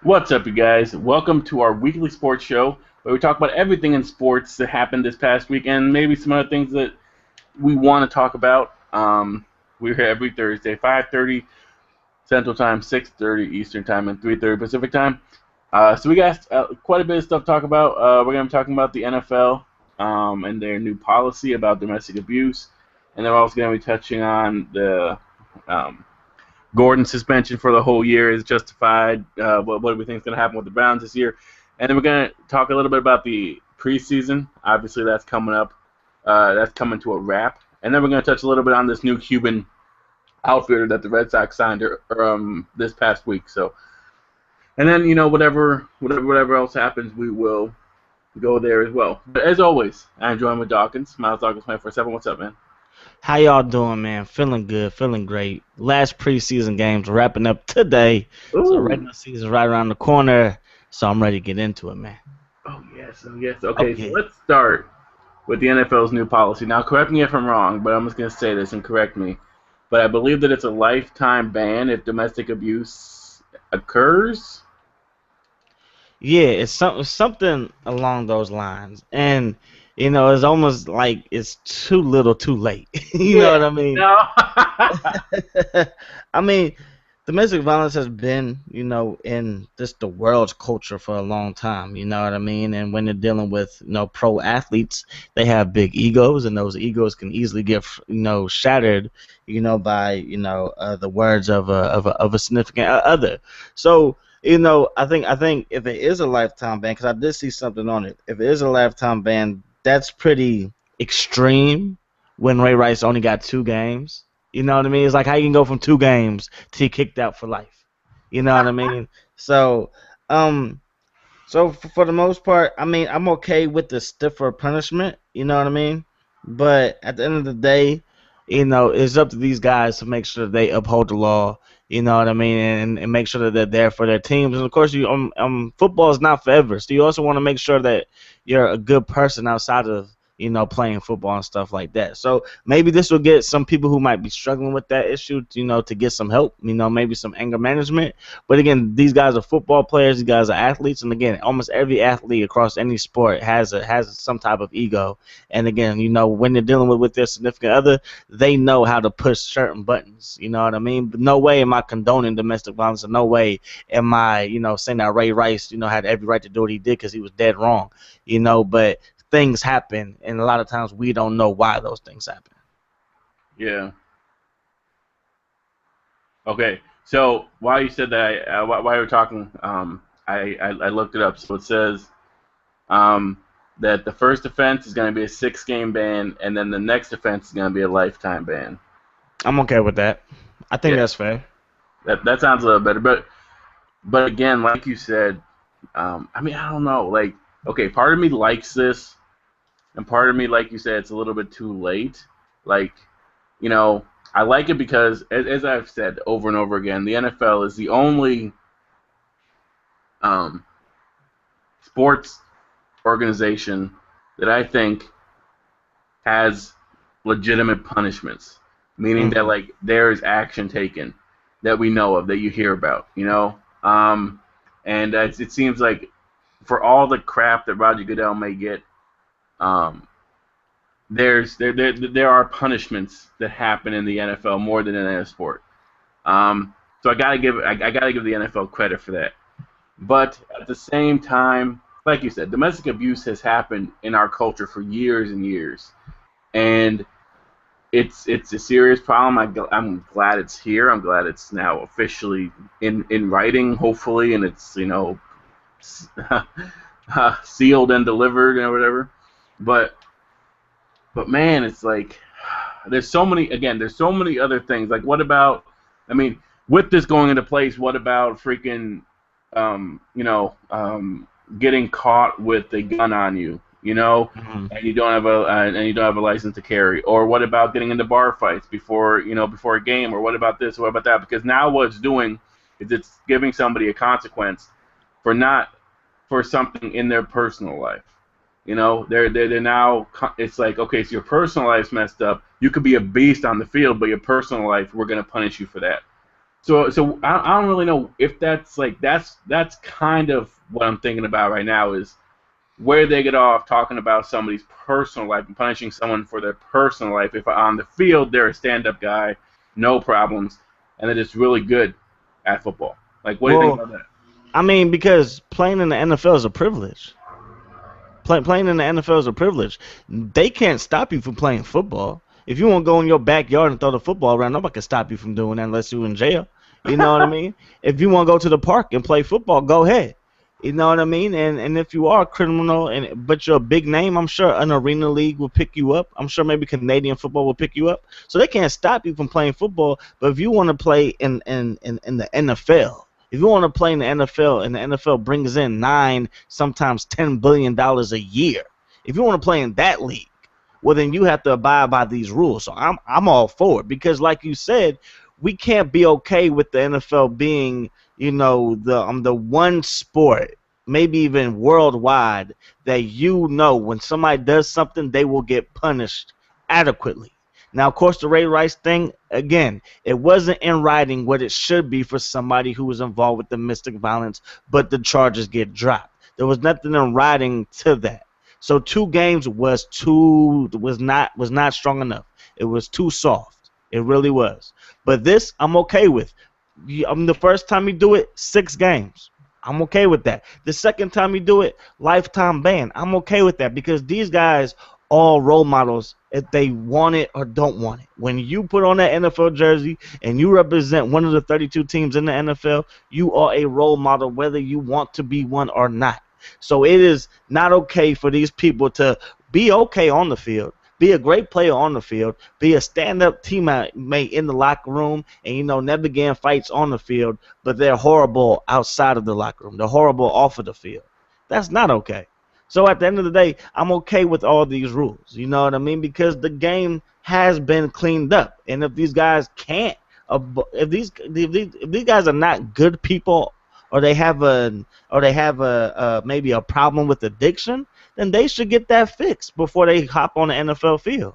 What's up, you guys? Welcome to our weekly sports show where we talk about everything in sports that happened this past week and maybe some other things that we want to talk about. We're here every Thursday, 5:30 Central Time, 6:30 Eastern Time, and 3:30 Pacific Time. So we got quite a bit of stuff to talk about. We're going to be talking about the NFL and their new policy about domestic abuse, and then we're also going to be touching on the um, Gordon suspension for the whole year is justified. What do we think is going to happen with the Browns this year? And then we're going to talk a little bit about the preseason. Obviously, that's coming up. That's coming to a wrap. And then we're going to touch a little bit on this new Cuban outfielder that the Red Sox signed this past week. So, and then whatever else happens, we will go there as well. But as always, I'm joined with Dawkins, Miles Dawkins, 24/7. What's up, man? How y'all doing, man? Feeling good, feeling great. Last preseason games wrapping up today, so Ooh. regular season's right around the corner. So I'm ready to get into it, man. Oh yes, oh yes. Oh Okay, so yeah, let's start with the NFL's new policy. Now, correct me if I'm wrong, but I'm just going to say this and correct me. But I believe that it's a lifetime ban if domestic abuse occurs. yeah. It's something along those lines, and it's almost like it's too little, too late. You know Yeah. what I mean? No. I mean, domestic violence has been, in just the world's culture for a long time. You know what I mean? And when they're dealing with, pro athletes, they have big egos, and those egos can easily get, shattered, by, the words of a significant other. So. I think if it is a lifetime ban, because I did see something on it. If it is a lifetime ban, that's pretty extreme. When Ray Rice only got 2 games, you know what I mean? It's like how you can go from 2 games to you kicked out for life. You know what I mean? So, um, for the most part, I mean, I'm okay with the stiffer punishment. You know what I mean? But at the end of the day, it's up to these guys to make sure they uphold the law. You know what I mean, and make sure that they're there for their teams. And of course, football is not forever, so you also want to make sure that you're a good person outside of playing football and stuff like that. So maybe this will get some people who might be struggling with that issue, to get some help. Maybe some anger management. But again, these guys are football players. These guys are athletes, and again, almost every athlete across any sport has some type of ego. And again, when they're dealing with their significant other, they know how to push certain buttons. You know what I mean? But no way am I condoning domestic violence, and no way am I, saying that Ray Rice, had every right to do what he did because he was dead wrong. But things happen, and a lot of times we don't know why those things happen. Yeah. Okay. So while you said that, while you were talking, I looked it up. So it says um, that the first offense is going to be a 6-game ban, and then the next offense is going to be a lifetime ban. I'm okay with that. I think Yeah, that's fair. that sounds a little better. But again, like you said, I mean, I don't know. Like, okay, part of me likes this, and part of me, like you said, it's a little bit too late. Like, you know, I like it because, as I've said over and over again, the NFL is the only um, sports organization that I think has legitimate punishments, meaning that Hmm. like there is action taken that we know of that you hear about, and it seems like for all the crap that Roger Goodell may get, um, there are punishments that happen in the NFL more than in any sport. So I gotta give the NFL credit for that. But at the same time, like you said, domestic abuse has happened in our culture for years and years, and it's a serious problem. I'm glad it's here. I'm glad it's now officially in writing, hopefully, and it's sealed and delivered and whatever. But but man, it's like there's so many other things. Like what about? I mean, with this going into place, what about freaking um, you know um, getting caught with a gun on you? Hmm. And you don't have a license to carry. Or what about getting into bar fights before a game? Or what about this? Or what about that? Because now what it's doing is it's giving somebody a consequence for not for something in their personal life. They're now. It's like, okay, so your personal life's messed up. You could be a beast on the field, but your personal life, we're gonna punish you for that. So I don't really know if that's like that's kind of what I'm thinking about right now is where they get off talking about somebody's personal life and punishing someone for their personal life. If on the field they're a stand-up guy, no problems, and they're just really good at football. Like, what do you think Well, about that? I mean, because playing in the NFL is a privilege. Playing in the NFL is a privilege. They can't stop you from playing football. If you want to go in your backyard and throw the football around, nobody can stop you from doing that unless you're in jail. You know what I mean? If you want to go to the park and play football, go ahead. You know what I mean? And if you are a criminal but you're a big name, I'm sure an arena league will pick you up. I'm sure maybe Canadian football will pick you up. So they can't stop you from playing football. But if you want to play in the NFL, if you want to play in the NFL and the NFL brings in sometimes $10 billion a year, if you want to play in that league, well then you have to abide by these rules. So I'm all for it because, like you said, we can't be okay with the NFL being, the one sport, maybe even worldwide, that when somebody does something, they will get punished adequately. Now, of course, the Ray Rice thing, again, it wasn't in writing what it should be for somebody who was involved with domestic violence, but the charges get dropped. There was nothing in writing to that. So 2 games was not strong enough. It was too soft. It really was. But this I'm okay with. The first time you do it, 6 games. I'm okay with that. The second time you do it, lifetime ban. I'm okay with that because these guys all role models if they want it or don't want it. When you put on that NFL jersey and you represent one of the 32 teams in the NFL, you are a role model whether you want to be one or not. So it is not okay for these people to be okay on the field, be a great player on the field, be a stand-up teammate in the locker room, and never get in fights on the field, but they're horrible outside of the locker room. They're horrible off of the field. That's not okay. So at the end of the day, I'm okay with all these rules. You know what I mean? Because the game has been cleaned up, and if these guys can't, if these guys are not good people, or they have maybe a problem with addiction, then they should get that fixed before they hop on the NFL field.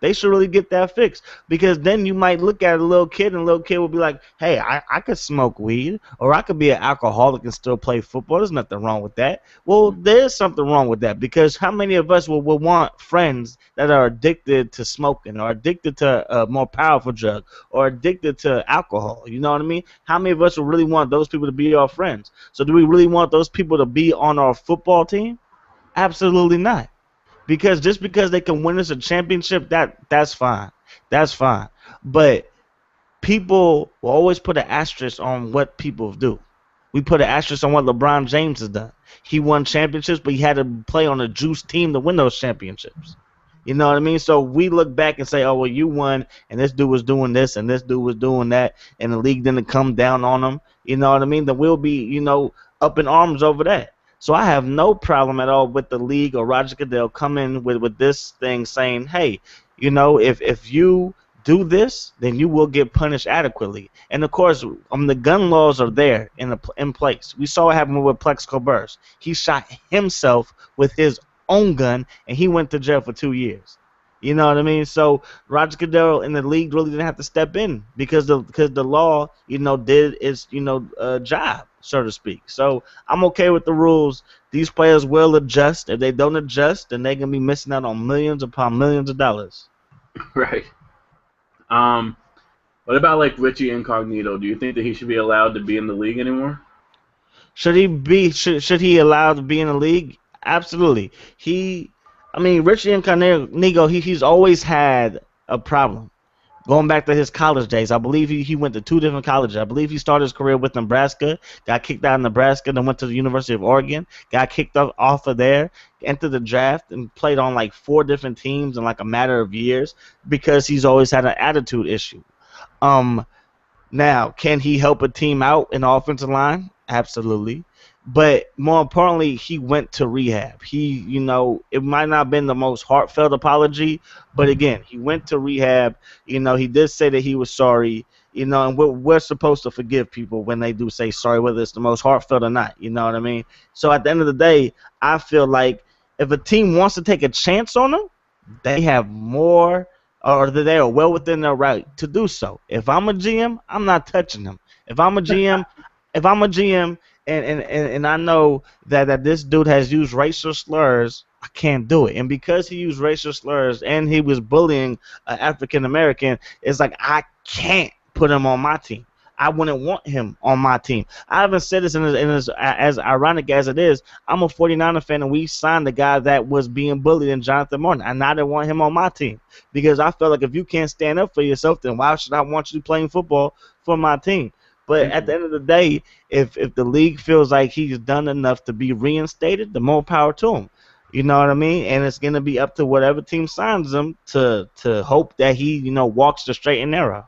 They should really get that fixed because then you might look at a little kid and a little kid will be like, hey, I could smoke weed or I could be an alcoholic and still play football. There's nothing wrong with that. Well, there's something wrong with that because how many of us will want friends that are addicted to smoking or addicted to a more powerful drug or addicted to alcohol? You know what I mean? How many of us will really want those people to be our friends? So do we really want those people to be on our football team? Absolutely not. Because just because they can win us a championship, that's fine. That's fine. But people will always put an asterisk on what people do. We put an asterisk on what LeBron James has done. He won championships, but he had to play on a juice team to win those championships. You know what I mean? So we look back and say, oh, well, you won, and this dude was doing this, and this dude was doing that, and the league didn't come down on him. You know what I mean? Then we'll be, up in arms over that. So I have no problem at all with the league or Roger Goodell coming with this thing saying, hey, if you do this, then you will get punished adequately. And, of course, the gun laws are there in place. We saw what happened with Plexico Burress. He shot himself with his own gun, and he went to jail for 2 years. You know what I mean? So Roger Goodell and the league really didn't have to step in because the law, did its, job, so to speak. So I'm okay with the rules. These players will adjust. If they don't adjust, then they're gonna be missing out on millions upon millions of dollars. Right. What about like Richie Incognito? Do you think that he should be allowed to be in the league anymore? Should he allowed to be in the league? Absolutely. Richie Incognito, he's always had a problem. Going back to his college days, I believe he went to 2 different colleges. I believe he started his career with Nebraska, got kicked out of Nebraska, then went to the University of Oregon, got kicked off of there, entered the draft, and played on like 4 different teams in like a matter of years because he's always had an attitude issue. Now, can he help a team out in the offensive line? Absolutely. But more importantly, he went to rehab. It might not have been the most heartfelt apology, but again, he went to rehab. He did say that he was sorry. And we're supposed to forgive people when they do say sorry, whether it's the most heartfelt or not. You know what I mean? So at the end of the day, I feel like if a team wants to take a chance on him, they have more or that they are well within their right to do so. If I'm a GM, I'm not touching them. If I'm a GM, if I'm a GM and I know that this dude has used racial slurs, I can't do it. And because he used racial slurs and he was bullying an African American, it's like I can't put him on my team. I wouldn't want him on my team. I haven't said this as ironic as it is. I'm a 49er fan, and we signed the guy that was being bullied in Jonathan Martin, and I didn't want him on my team because I felt like if you can't stand up for yourself, then why should I want you playing football for my team? But at the end of the day, if the league feels like he's done enough to be reinstated, the more power to him. You know what I mean? And it's gonna be up to whatever team signs him to hope that he walks the straight and narrow.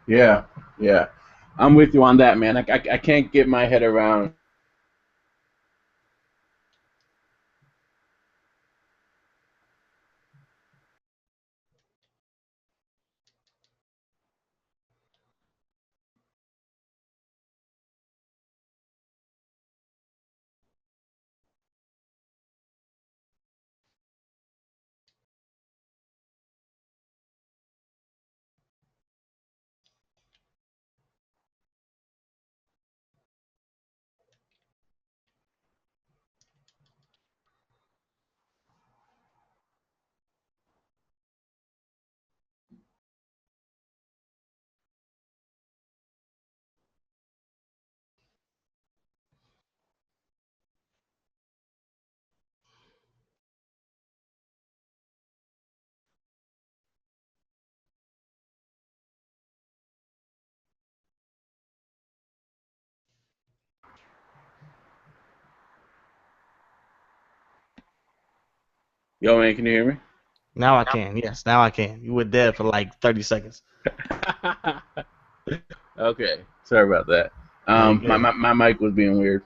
Yeah, yeah. I'm with you on that, man. I can't get my head around. Yo, man, can you hear me? Now I can. Yes, now I can. You were dead for like 30 seconds. Okay, sorry about that. No, you My mic was being weird.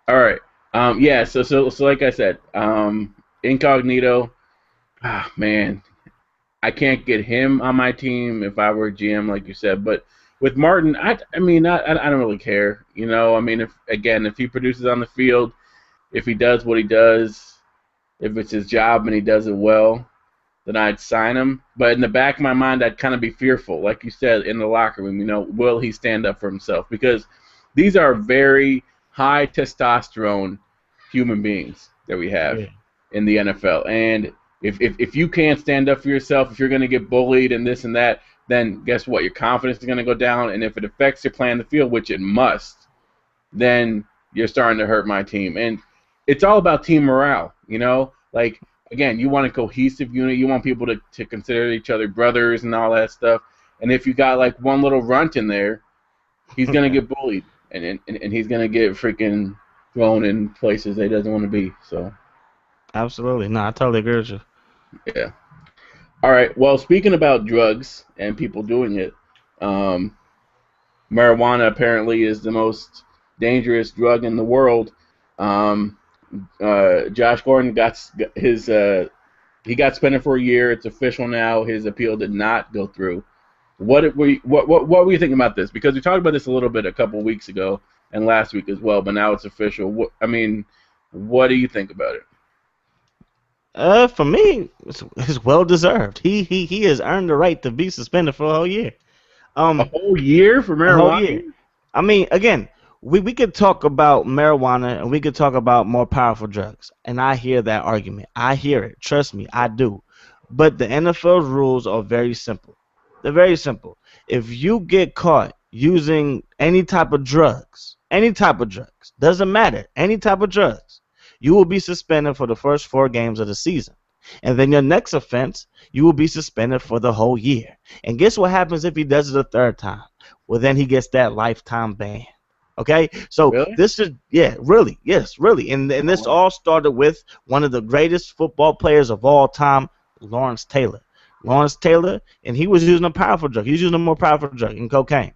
All right. Yeah. So like I said, Incognito. Ah, man, I can't get him on my team if I were GM, like you said. But with Martin, I mean, I don't really care. You know, I mean, if he produces on the field, if he does what he does, if it's his job and he does it well, then I'd sign him. But in the back of my mind, I'd kind of be fearful, like you said, in the locker room. You know, will he stand up for himself? Because these are very high testosterone human beings that we have Yeah. in the NFL. And if you can't stand up for yourself, if you're going to get bullied and this and that, then guess what? Your confidence is going to go down. And if it affects your play on the field, which it must, then you're starting to hurt my team. And it's all about team morale, you know? Like, again, you want a cohesive unit. You want people to consider each other brothers and all that stuff. And if you got like one little runt in there, he's going to get bullied. And he's going to get freaking thrown in places that he doesn't want to be. So, Absolutely. No, I totally agree with you. yeah. All right. Well, speaking about drugs and people doing it, um, marijuana apparently is the most dangerous drug in the world. Um, Josh Gordon got his he got suspended for a year. It's official now. His appeal did not go through. What were you thinking about this? Because we talked about this a little bit a couple of weeks ago and last week as well, but now it's official. What do you think about it? For me, it's well deserved. He has earned the right to be suspended for a whole year. A whole year for A whole year. marijuana? I mean, again, we could talk about marijuana and we could talk about more powerful drugs, and I hear that argument. I hear it. Trust me, I do. But the NFL's rules are very simple. They're very simple. If you get caught using any type of drugs, doesn't matter, any type of drugs, you will be suspended for the first 4 games of the season. And then your next offense, you will be suspended for the whole year. And guess what happens if he does it a third time? Well, then he gets that lifetime ban. Okay, so Really? this is really, yes, really, and this all started with one of the greatest football players of all time, Lawrence Taylor. Lawrence Taylor, and he was using a powerful drug. He was using a more powerful drug in cocaine,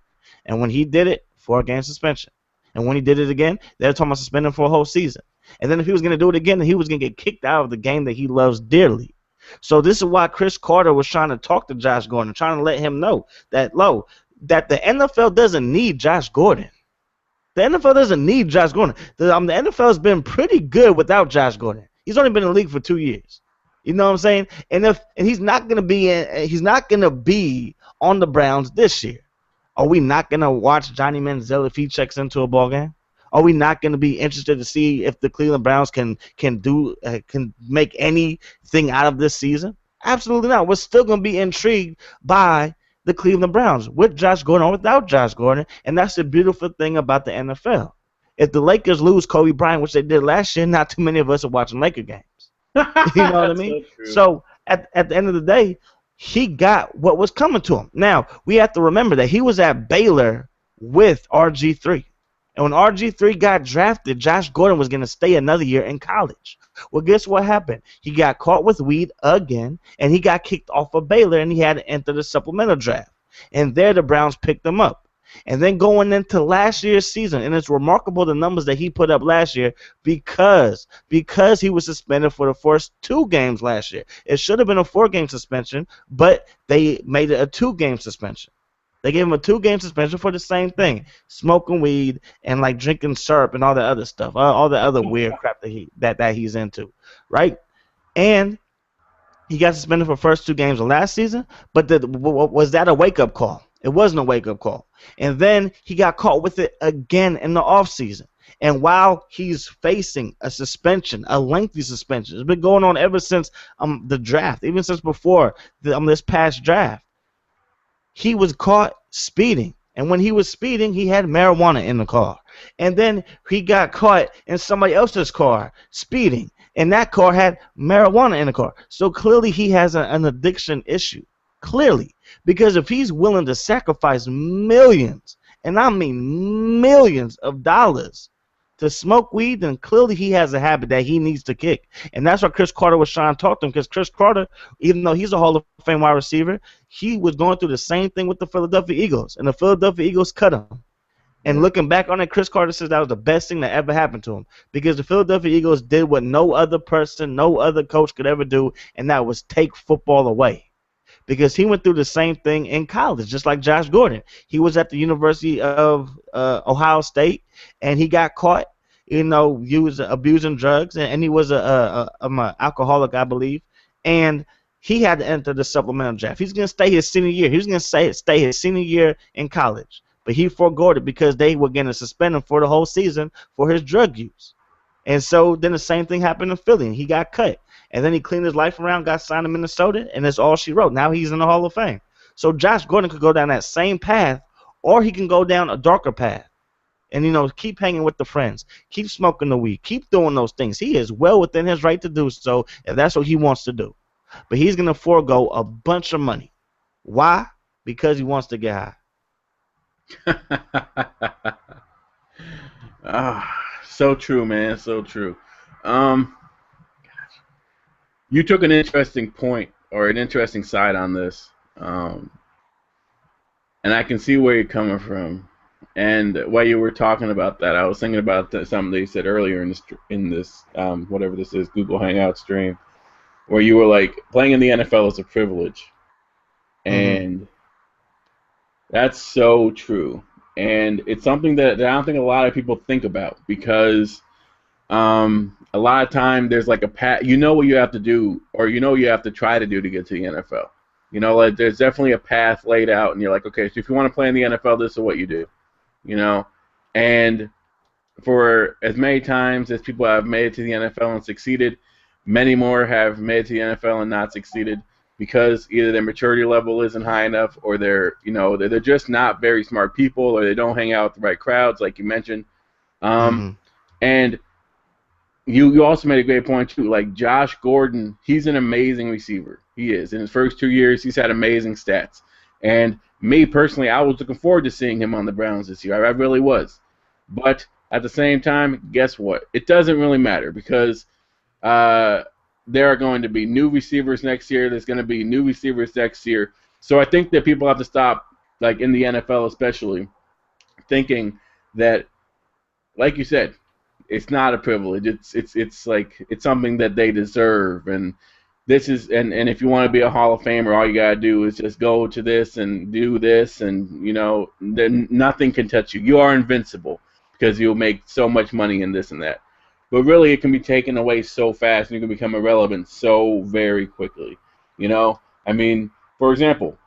and when he did it, 4 game suspension. And when he did it again, they were talking about suspending for a whole season. And then if he was going to do it again, he was going to get kicked out of the game that he loves dearly. So this is why Chris Carter was trying to talk to Josh Gordon, trying to let him know that the NFL doesn't need Josh Gordon. The NFL doesn't need Josh Gordon. The NFL has been pretty good without Josh Gordon. He's only been in the league for 2 years. You know what I'm saying? And he's not gonna be on the Browns this year. Are we not gonna watch Johnny Manziel if he checks into a ball game? Are we not going to be interested to see if the Cleveland Browns can make anything out of this season? Absolutely not. We're still going to be intrigued by the Cleveland Browns with Josh Gordon or without Josh Gordon, and that's the beautiful thing about the NFL. If the Lakers lose Kobe Bryant, which they did last year, not too many of us are watching Laker games. You know what I mean? So at the end of the day, he got what was coming to him. Now, we have to remember that he was at Baylor with RG3. And when RG3 got drafted, Josh Gordon was going to stay another year in college. Well, guess what happened? He got caught with weed again, and he got kicked off of Baylor, and he had to enter the supplemental draft. And there the Browns picked him up. And then going into last year's season, and it's remarkable the numbers that he put up last year because he was suspended for the first 2 games last year. It should have been a 4-game suspension, but they made it a 2-game suspension. They gave him a 2-game suspension for the same thing, smoking weed and like drinking syrup and all that other stuff, all the other weird crap that he's into, right? And he got suspended for the first 2 games of last season, but was that a wake-up call? It wasn't a wake-up call. And then he got caught with it again in the offseason. And while he's facing a suspension, a lengthy suspension, it's been going on ever since the draft, even since before this past draft. He was caught speeding, and when he was speeding, he had marijuana in the car. And then he got caught in somebody else's car speeding, and that car had marijuana in the car. So clearly he has an addiction issue, clearly, because if he's willing to sacrifice millions, and I mean millions of dollars to smoke weed, then clearly he has a habit that he needs to kick. And that's why Chris Carter was trying to talk to him, because Chris Carter, even though he's a Hall of Fame wide receiver, he was going through the same thing with the Philadelphia Eagles, and the Philadelphia Eagles cut him. And looking back on it, Chris Carter says that was the best thing that ever happened to him, because the Philadelphia Eagles did what no other person, no other coach could ever do, and that was take football away. Because he went through the same thing in college, just like Josh Gordon. He was at the University of Ohio State, and he got caught, abusing drugs, and he was an alcoholic, I believe, and he had to enter the supplemental draft. He's going to stay his senior year. He was going to stay his senior year in college, but he forgot it because they were going to suspend him for the whole season for his drug use. And so then the same thing happened in Philly, and he got cut. And then he cleaned his life around, got signed to Minnesota, and that's all she wrote. Now he's in the Hall of Fame. So Josh Gordon could go down that same path, or he can go down a darker path. And, keep hanging with the friends. Keep smoking the weed. Keep doing those things. He is well within his right to do so if that's what he wants to do. But he's going to forego a bunch of money. Why? Because he wants to get high. So true, man. So true. You took an interesting point or an interesting side on this, and I can see where you're coming from. And while you were talking about that, I was thinking about something that you said earlier in this whatever this is, Google Hangout stream, where you were like, playing in the NFL is a privilege, and that's so true. And it's something that I don't think a lot of people think about, because a lot of time there's like a path. You know what you have to do, or you have to try to do to get to the NFL. Like there's definitely a path laid out, and you're like, okay, so if you want to play in the NFL, this is what you do. And for as many times as people have made it to the NFL and succeeded, many more have made it to the NFL and not succeeded, because either their maturity level isn't high enough, or they're just not very smart people, or they don't hang out with the right crowds, like you mentioned. And you also made a great point too. Like Josh Gordon, he's an amazing receiver. He is. In his first 2 years, he's had amazing stats. And me personally, I was looking forward to seeing him on the Browns this year. I really was. But at the same time, guess what? It doesn't really matter, because there are going to be new receivers next year. There's going to be new receivers next year. So I think that people have to stop, like in the NFL especially, thinking that, like you said, it's not a privilege. It's something that they deserve. And this is and if you want to be a Hall of Famer, all you gotta do is just go to this and do this, and then nothing can touch you. You are invincible, because you'll make so much money in this and that. but really it can be taken away so fast and you can become irrelevant so very quickly. You know, I mean, for example,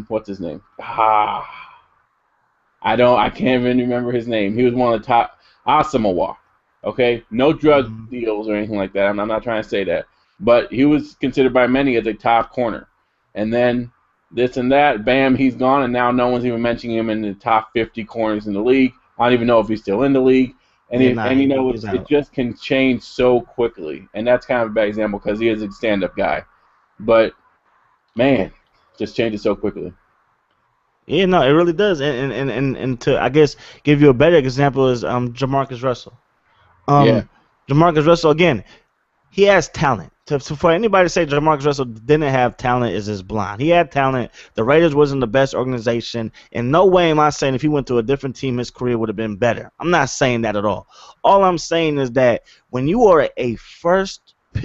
what's his name? I can't even remember his name. He was one of the top, Asamoah. Okay, no drug Mhm. deals or anything like that. I'm not trying to say that, but he was considered by many as a top corner. And then this and that, bam, he's gone, and now no one's even mentioning him in the top 50 corners in the league. I don't even know if he's still in the league. Yeah, nah, You know, he's it out. just can change so quickly, and that's kind of a bad example because he is a stand-up guy. But man, just changes so quickly. Yeah, no, it really does. And to I guess give you a better example is Jamarcus Russell. Yeah. Um, Jamarcus Russell again. He has talent. So for anybody to say Jamarcus Russell didn't have talent is just blind. He had talent. The Raiders wasn't the best organization. In no way am I saying if he went to a different team, his career would have been better. I'm not saying that at all. All I'm saying is that when you are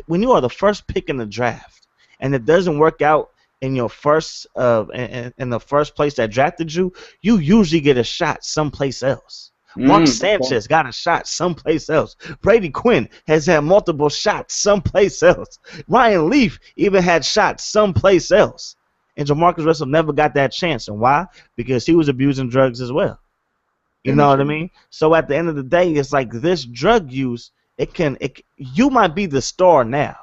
when you are the first pick in the draft, and it doesn't work out in your first in the first place that drafted you, you usually get a shot someplace else. Mark Okay. Sanchez got a shot someplace else. Brady Quinn has had multiple shots someplace else. Ryan Leaf even had shots someplace else. And Jamarcus Russell never got that chance. And why? Because he was abusing drugs as well. You know what I Immature. mean? So at the end of the day, it's like this drug use, you might be the star now.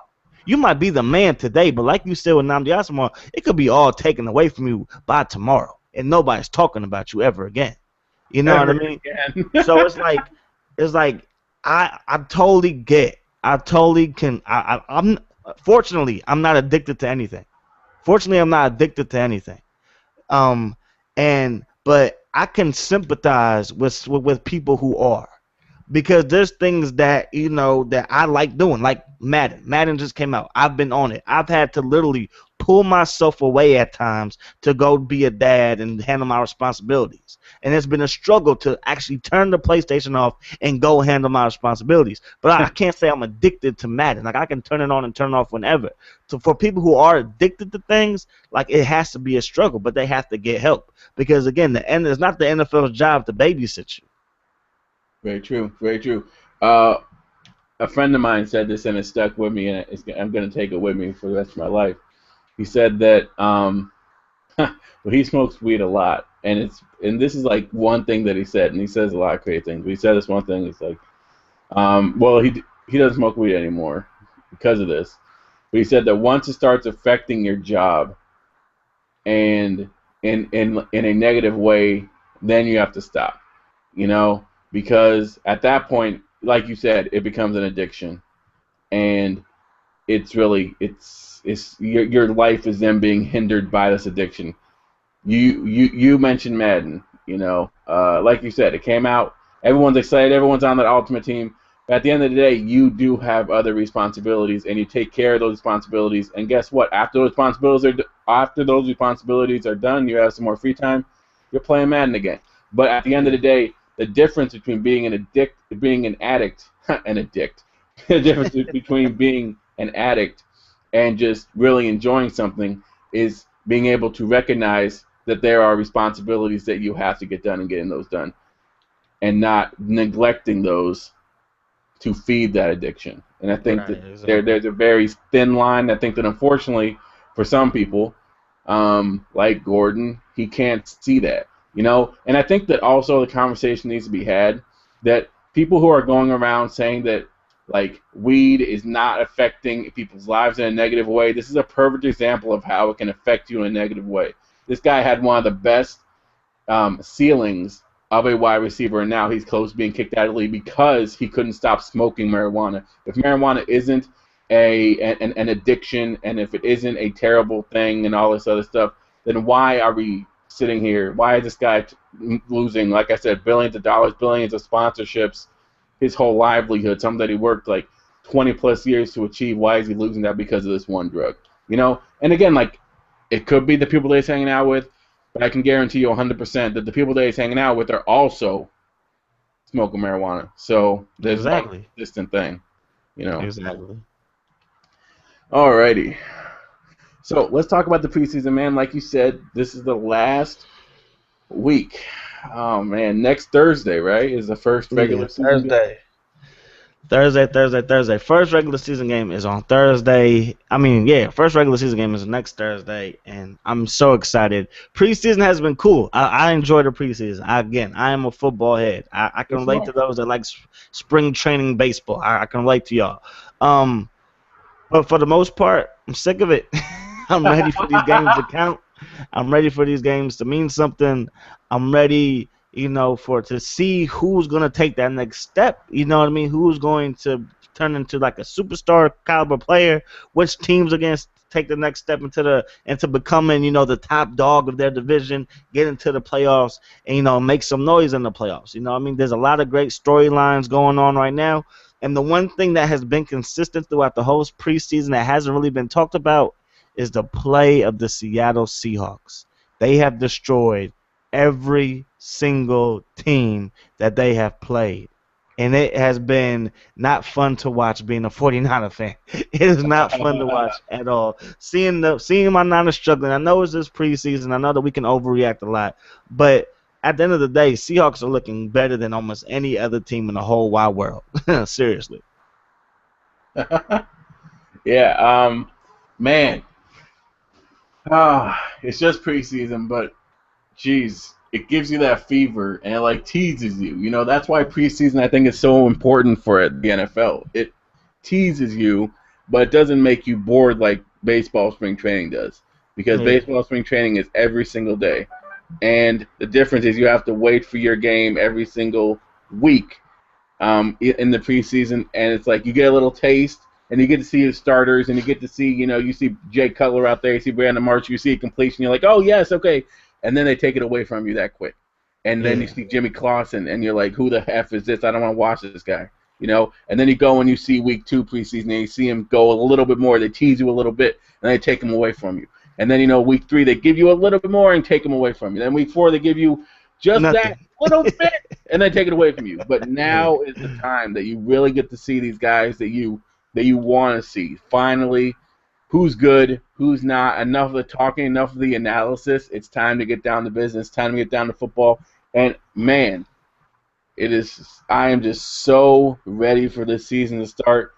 You might be the man today, but like you said with Nnamdi Asomugha, it could be all taken away from you by tomorrow. And nobody's talking about you ever again. You know what I Ever mean? again. So it's like I totally get. I totally can. I'm fortunately I'm not addicted to anything. Fortunately, I'm not addicted to anything. Um, and but I can sympathize with people who are, because there's things that that I like doing, like Madden. Madden just came out. I've been on it. I've had to literally pull myself away at times to go be a dad and handle my responsibilities. And it's been a struggle to actually turn the PlayStation off and go handle my responsibilities. But I can't say I'm addicted to Madden. Like I can turn it on and turn it off whenever. So for people who are addicted to things, like it has to be a struggle, but they have to get help because again, the end is not the NFL's job to babysit you. Very true. Very true. Uh, a friend of mine said this and it stuck with me, and I'm going to take it with me for the rest of my life. He said that well, he smokes weed a lot, and this is like one thing that he said, and he says a lot of crazy things. But he said this one thing. He's like, well, he doesn't smoke weed anymore because of this. But he said that once it starts affecting your job and in a negative way, then you have to stop. You know, because at that point, like you said, it becomes an addiction, and it's really it's your life is then being hindered by this addiction. You mentioned Madden. You know, like you said, it came out. Everyone's excited. Everyone's on that ultimate team. But at the end of the day, you do have other responsibilities, and you take care of those responsibilities. And guess what? After those responsibilities are done, you have some more free time. You're playing Madden again. But at the end of the day, the difference between being an addict, an addict, the difference between being an addict and just really enjoying something is being able to recognize that there are responsibilities that you have to get done and getting those done, and not neglecting those to feed that addiction. And I think that Right, exactly. there's a very thin line. I think that unfortunately for some people, like Gordon, he can't see that. You know, and I think that also the conversation needs to be had that people who are going around saying that like weed is not affecting people's lives in a negative way. This is a perfect example of how it can affect you in a negative way. This guy had one of the best ceilings of a wide receiver, and now he's close to being kicked out of the league because he couldn't stop smoking marijuana. If marijuana isn't an addiction, and if it isn't a terrible thing and all this other stuff, then why are we sitting here? Why is this guy losing, like I said, billions of dollars, billions of sponsorships, his whole livelihood, something that he worked like 20 plus years to achieve? Why is he losing that because of this one drug? You know, and again, like it could be the people that he's hanging out with, but I can guarantee you 100% that the people that he's hanging out with are also smoking marijuana. So there's no Exactly. distant thing, you know. Exactly. Alrighty. So let's talk about the preseason, man. Like you said, this is the last week. Oh man, next Thursday, right, is the first Yeah, regular season game. Thursday. Thursday. First regular season game is on Thursday. First regular season game is next Thursday, and I'm so excited. Preseason has been cool. I enjoy the preseason. I am a football head. I can Yes, you relate are. to those that like spring training baseball. I can relate to y'all. Um, but for the most part, I'm sick of it. I'm ready for these games to count. I'm ready for these games to mean something. I'm ready, for to see who's gonna take that next step. You know what I mean? Who's going to turn into like a superstar caliber player? Which teams are gonna take the next step into becoming, the top dog of their division, get into the playoffs, and make some noise in the playoffs. You know what I mean? There's a lot of great storylines going on right now. And the one thing that has been consistent throughout the whole preseason that hasn't really been talked about is the play of the Seattle Seahawks. They have destroyed every single team that they have played. And it has been not fun to watch being a 49er fan. It is not fun to watch at all. Seeing my Niners struggling. I know it's just preseason. I know that we can overreact a lot. But at the end of the day, Seahawks are looking better than almost any other team in the whole wide world. Seriously. Yeah, man. It's just preseason, but geez, it gives you that fever and it like teases you. You know, that's why preseason I think is so important for the NFL. It teases you, but it doesn't make you bored like baseball spring training does. Because Yeah. baseball spring training is every single day. And the difference is you have to wait for your game every single week in the preseason, and it's like you get a little taste, and you get to see your starters, and you get to see, you see Jay Cutler out there, you see Brandon March, you see a completion, you're like, oh yes, okay, and then they take it away from you that quick, and then you Yeah. see Jimmy Clausen, and you're like, who the f is this? I don't want to watch this guy, and then you go and you see week 2 preseason, and you see him go a little bit more, they tease you a little bit, and they take him away from you, and then week 3 they give you a little bit more and take him away from you, then week 4 they give you just that Nothing. little bit and then take it away from you. But Yeah. now is the time that you really get to see these guys that you want to see. Finally, who's good, who's not. Enough of the talking, enough of the analysis. It's time to get down to business. Time to get down to football. And man, it is. I am just so ready for this season to start.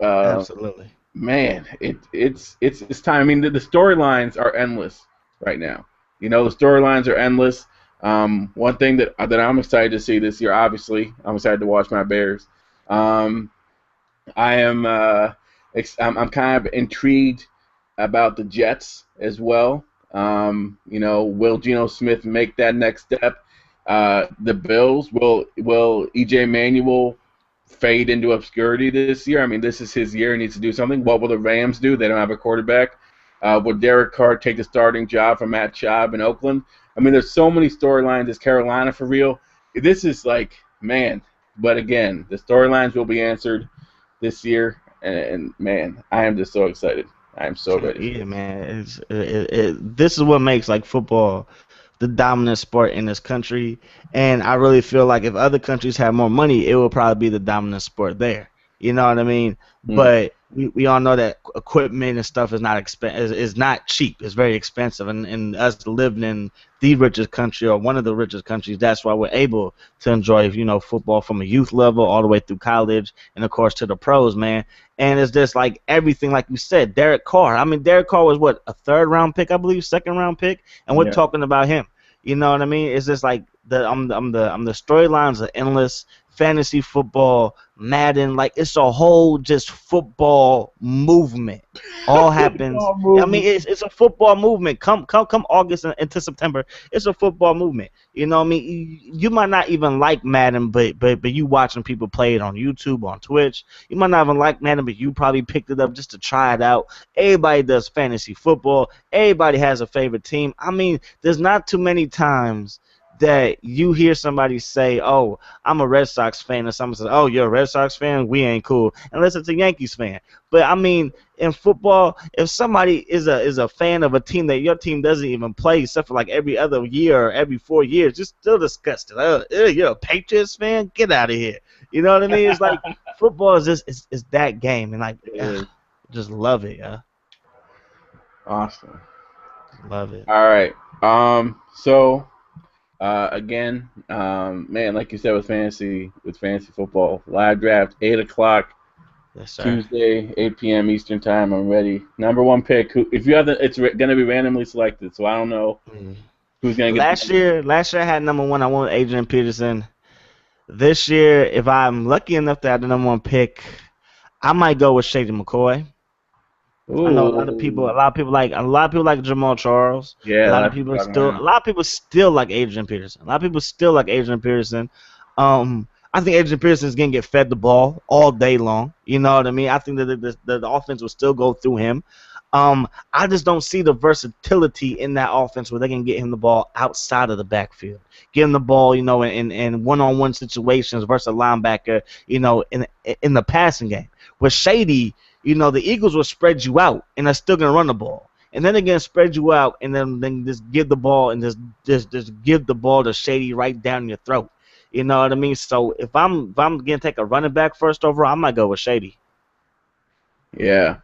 Uh, Absolutely. Man, it's time. I mean, the storylines are endless right now. The storylines are endless. One thing that I'm excited to see this year, obviously, I'm excited to watch my Bears. Um, I am I'm kind of intrigued about the Jets as well. Will Geno Smith make that next step? The Bills, will EJ Manuel fade into obscurity this year? I mean, this is his year. He needs to do something. What will the Rams do? They don't have a quarterback. Will Derek Carr take the starting job from Matt Schaub in Oakland? I mean, there's so many storylines. Is Carolina for real? This is like, man. But again, the storylines will be answered this year. And man, I am just so excited. I am so ready for Yeah, this. man. This is what makes like football the dominant sport in this country, and I really feel like if other countries had more money, it would probably be the dominant sport there. You know what I mean? Mm, But we all know that equipment and stuff is not cheap. It's very expensive, and us living in the richest country or one of the richest countries, that's why we're able to enjoy football from a youth level all the way through college and of course to the pros, man. And it's just like everything, like you said, Derek Carr. I mean, Derek Carr was what, a third round pick, I believe, second round pick, and we're yeah. talking about him. You know what I mean? It's just like the storylines are endless. Fantasy football, Madden, like it's a whole just football movement. All happens. Football I mean, movement. it's a football movement. Come August and into September, it's a football movement. You know what I mean? You might not even like Madden, but you watching people play it on YouTube, on Twitch. You might not even like Madden, but you probably picked it up just to try it out. Everybody does fantasy football. Everybody has a favorite team. I mean, there's not too many times that you hear somebody say, "Oh, I'm a Red Sox fan," and someone says, "Oh, you're a Red Sox fan? We ain't cool," unless it's a Yankees fan. But I mean, in football, if somebody is a fan of a team that your team doesn't even play, except for like every other year or every 4 years, just still disgusted. You're a Patriots fan? Get out of here. You know what I mean? It's like football is just it's that game, and like It is just love it, yeah, awesome. love it. All right. So Again, man, like you said with fantasy football, live draft 8 o'clock Yes, sir. Tuesday, 8 p.m. Eastern time. I'm ready. Number one pick. If you have it's gonna be randomly selected, so I don't know Mm. who's gonna get the Last number. year, last year I had number one. I went with Adrian Peterson. This year, if I'm lucky enough to have the number one pick, I might go with Shady McCoy. I know Ooh, a lot of people like Jamal Charles. yeah, a lot of people talking about A him. lot of people still like Adrian Peterson. A lot of people still like Adrian Peterson. I think Adrian Peterson is gonna get fed the ball all day long. You know what I mean? I think that the offense will still go through him. I just don't see the versatility in that offense where they can get him the ball outside of the backfield, get him the ball, in one-on-one situations versus a linebacker, in the passing game. With Shady, the Eagles will spread you out and they're still gonna run the ball. And then again, spread you out and then just give the ball and just give the ball to Shady right down your throat. You know what I mean? So if I'm gonna take a running back first overall, I might go with Shady. Yeah.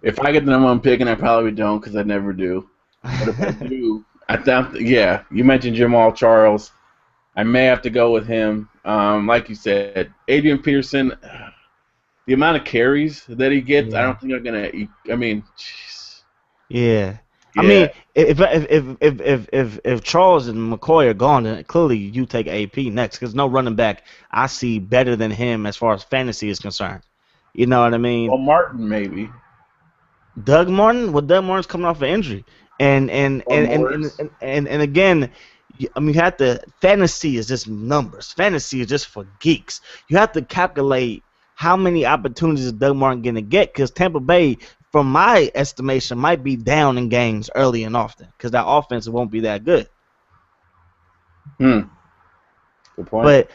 If I get the number one pick, and I probably don't because I never do. But if I do, I thought, yeah, you mentioned Jamal Charles. I may have to go with him. Like you said, Adrian Peterson, the amount of carries that he gets, I Yeah. don't think I'm gonna. I mean, jeez. Yeah. I Yeah, mean, if Charles and McCoy are gone, then clearly you take AP next because no running back I see better than him as far as fantasy is concerned. You know what I mean? well, Martin maybe Doug Martin's coming off an injury, or Morris. and again, I mean, you have to fantasy is just numbers. Fantasy is just for geeks. You have to calculate how many opportunities is Doug Martin gonna get because Tampa Bay, from my estimation, might be down in games early and often because that offense won't be that good. Hmm. Good point.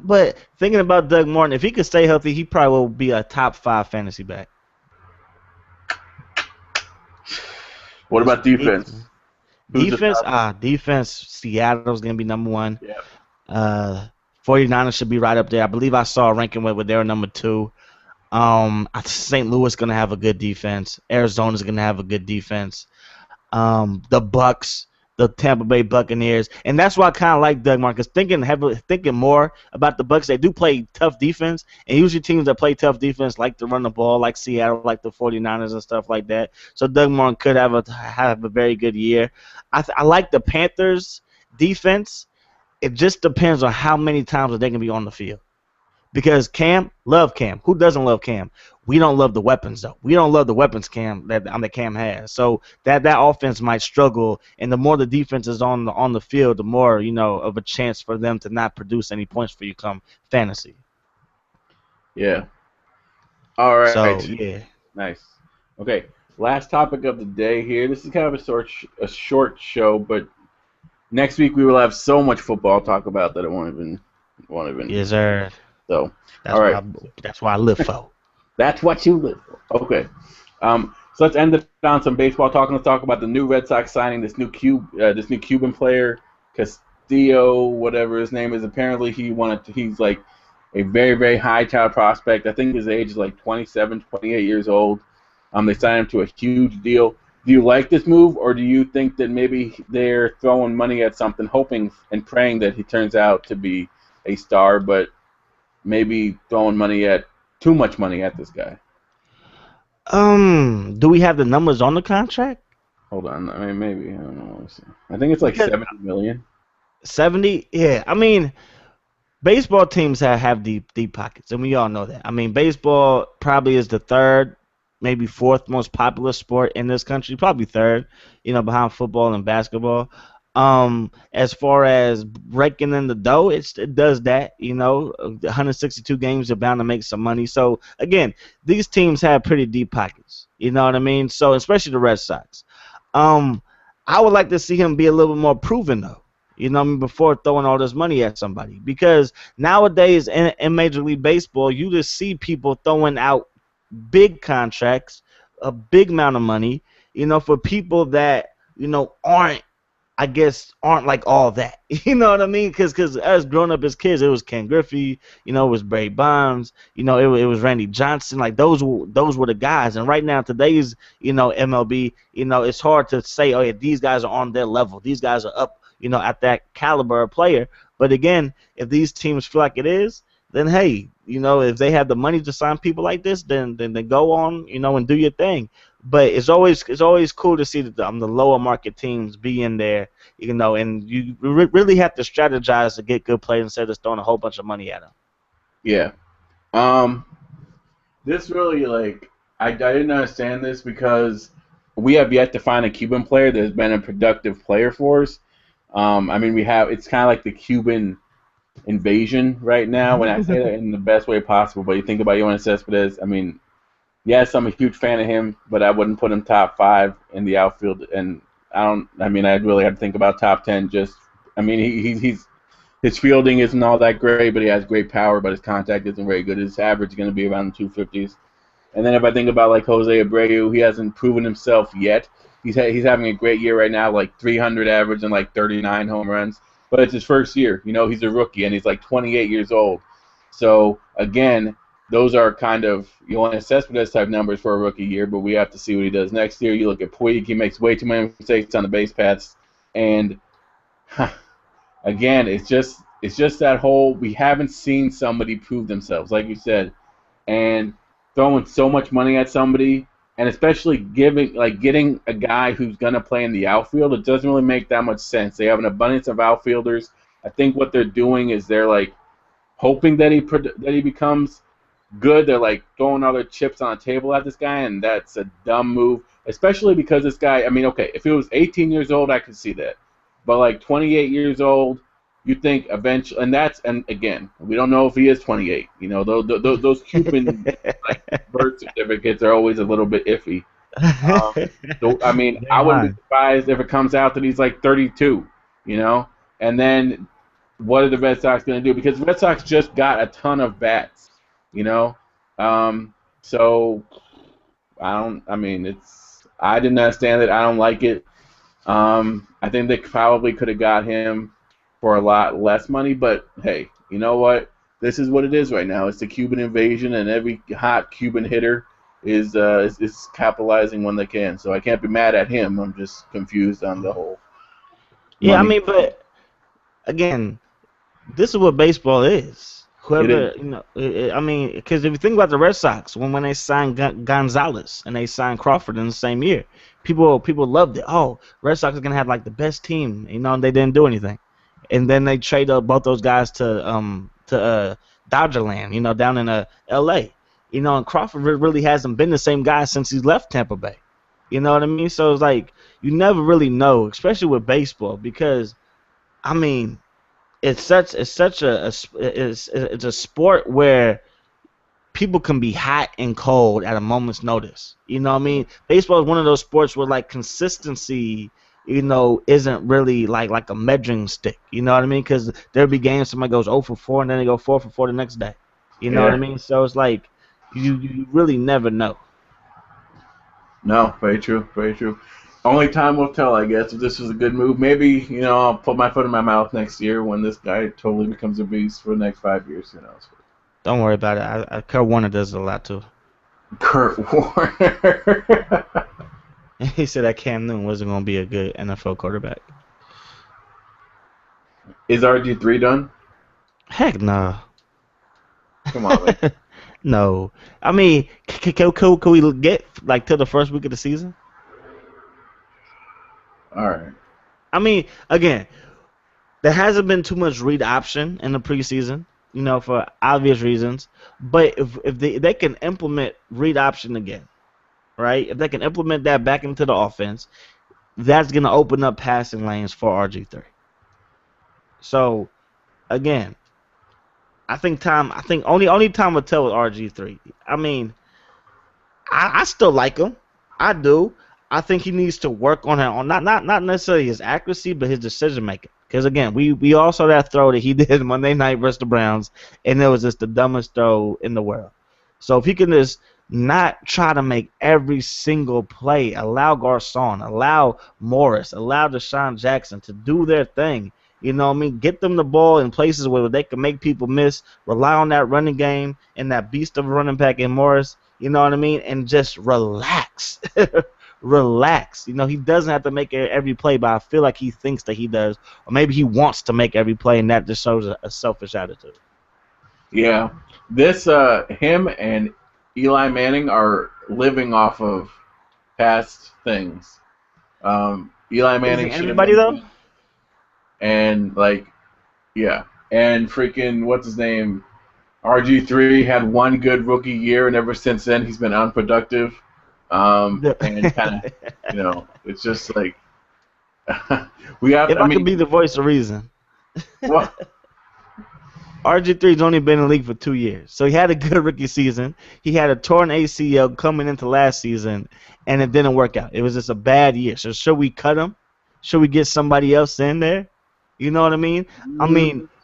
But thinking about Doug Martin, if he could stay healthy, he probably will be a top five fantasy back. What Just about defense? Who's the top? Defense, Seattle's gonna be number one. Yeah. Uh, 49ers should be right up there. I believe I saw a ranking where they were number two. St. Louis gonna have a good defense. Arizona's gonna have a good defense. The Bucks, the Tampa Bay Buccaneers, and that's why I kind of like Doug Martin. Because thinking more about the Bucks, they do play tough defense, and usually teams that play tough defense like to run the ball, like Seattle, like the 49ers and stuff like that. So Doug Martin could have a very good year. I like the Panthers defense. It just depends on how many times that they can be on the field. Because love Cam. Who doesn't love Cam? We don't love the weapons though. We don't love the weapons that Cam has. So that offense might struggle, and the more the defense is on the field, the more of a chance for them to not produce any points for you come fantasy. Yeah. All So right. yeah, Nice. Okay. Last topic of the day here. This is kind of a short show, but next week we will have so much football to talk about that it won't even. yes sir. So, all That's right. what that's what I live for. That's what you live for. Okay. So let's end it on some baseball talk. Let's talk about the new Red Sox signing this new Cuban player, Castillo, whatever his name is. Apparently, he's like a very, very high child prospect. I think his age is like 27, 28 years old. They signed him to a huge deal. Do you like this move, or do you think that maybe they're throwing money at something, hoping and praying that he turns out to be a star, but maybe throwing too much money at this guy? Do we have the numbers on the contract? Hold on. I mean, maybe. I don't know. Let me see. I think it's like Because 70 million. 70, yeah. I mean, baseball teams have deep pockets, and we all know that. I mean, baseball probably is the third, maybe fourth most popular sport in this country, probably third, behind football and basketball. As far as breaking in the dough, it does that. 162 games are bound to make some money. So again, these teams have pretty deep pockets. You know what I mean? So especially the Red Sox. Um, I would like to see him be a little bit more proven though. What I mean, before throwing all this money at somebody. Because nowadays in Major League Baseball, you just see people throwing out big contracts, a big amount of money, for people that, aren't like all that. You know what I mean? Because us growing up as kids, it was Ken Griffey, it was Barry Bonds, it was Randy Johnson. Like those were the guys. And right now, today's, MLB, it's hard to say, oh yeah, these guys are on their level. These guys are up, at that caliber of player. But again, if these teams feel like it is, then hey, if they have the money to sign people like this, then go on, and do your thing. But it's always cool to see the lower market teams be in there, and you really have to strategize to get good players instead of just throwing a whole bunch of money at them. Yeah. This really, I didn't understand this because we have yet to find a Cuban player that's been a productive player for us. It's kind of like the Cuban invasion right now, when I say that in the best way possible. But you think about Yoenis Cespedes, yes, I'm a huge fan of him, but I wouldn't put him top 5 in the outfield. And I'd really have to think about top 10. His fielding isn't all that great, but he has great power, but his contact isn't very good. His average is going to be around the 250s. And then if I think about Jose Abreu, he hasn't proven himself yet. He's having a great year right now, 300 average and 39 home runs. But it's his first year. He's a rookie, and he's 28 years old. So, again, those are kind of Yoenis Cespedes type numbers for a rookie year, but we have to see what he does next year. You look at Puig, he makes way too many mistakes on the base paths. And, again, it's just that whole, we haven't seen somebody prove themselves, like you said. And throwing so much money at somebody, and especially getting a guy who's gonna play in the outfield, it doesn't really make that much sense. They have an abundance of outfielders. I think what they're doing is they're hoping that he becomes good. They're throwing all their chips on the table at this guy, and that's a dumb move. Especially because this guy, okay, if he was 18 years old, I could see that, but 28 years old, you think eventually, and again, we don't know if he is 28. Those Cuban birth certificates are always a little bit iffy. I wouldn't be surprised if it comes out that he's 32. And then what are the Red Sox going to do? Because the Red Sox just got a ton of bats. So I didn't understand it. I don't like it. I think they probably could have got him for a lot less money, but hey, you know what? This is what it is right now. It's the Cuban invasion, and every hot Cuban hitter is capitalizing when they can. So I can't be mad at him. I'm just confused on the whole. Yeah, but again, this is what baseball is. Whoever, because if you think about the Red Sox, when they signed Gonzalez and they signed Crawford in the same year, people loved it. Oh, Red Sox are gonna have the best team, and they didn't do anything. And then they trade both those guys to Dodgerland, down in L.A. And Crawford really hasn't been the same guy since he's left Tampa Bay. You know what I mean? So it's you never really know, especially with baseball, because it's a sport where people can be hot and cold at a moment's notice. Baseball is one of those sports where consistency, isn't really like a measuring stick. You know what I mean? Because there'll be games somebody goes 0 for 4 and then they go 4 for 4 the next day. You know what I mean? So it's you really never know. No, very true, very true. Only time will tell, I guess, if this was a good move. Maybe, I'll put my foot in my mouth next year when this guy totally becomes a beast for the next 5 years. Who knows? Don't worry about it. Kurt Warner does it a lot too. Kurt Warner. He said that Cam Newton wasn't going to be a good NFL quarterback. Is RG3 done? Heck no. Come on, man. No. Can we get till the first week of the season? All right. Again, there hasn't been too much read option in the preseason, for obvious reasons. But if they can implement read option again, right? If they can implement that back into the offense, that's going to open up passing lanes for RG3. So, again, I think only time will tell with RG3. I still like him. I do. I think he needs to work on not necessarily his accuracy, but his decision making. Because again, we all saw that throw that he did Monday night versus the Browns, and it was just the dumbest throw in the world. So if he can just not try to make every single play, allow Garcon, allow Morris, allow Deshaun Jackson to do their thing. Get them the ball in places where they can make people miss, rely on that running game and that beast of a running back in Morris, and just relax. relax. You know, he doesn't have to make every play, but I feel like he thinks that he does, or maybe he wants to make every play, and that just shows a selfish attitude. Yeah, this him and Eli Manning are living off of past things. Eli Manning Isn't should have everybody though? been, and like, yeah, and freaking what's his name? RG3 had one good rookie year, and ever since then he's been unproductive. And kind of, it's just like we have. If I could be the voice of reason. Well, RG3's only been in the league for 2 years. So he had a good rookie season. He had a torn ACL coming into last season, and it didn't work out. It was just a bad year. So should we cut him? Should we get somebody else in there? You know what I mean?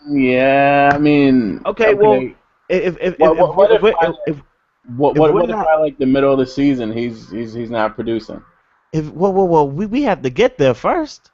Yeah, I mean. Okay, well, what if by like the middle of the season he's not producing? We have to get there first.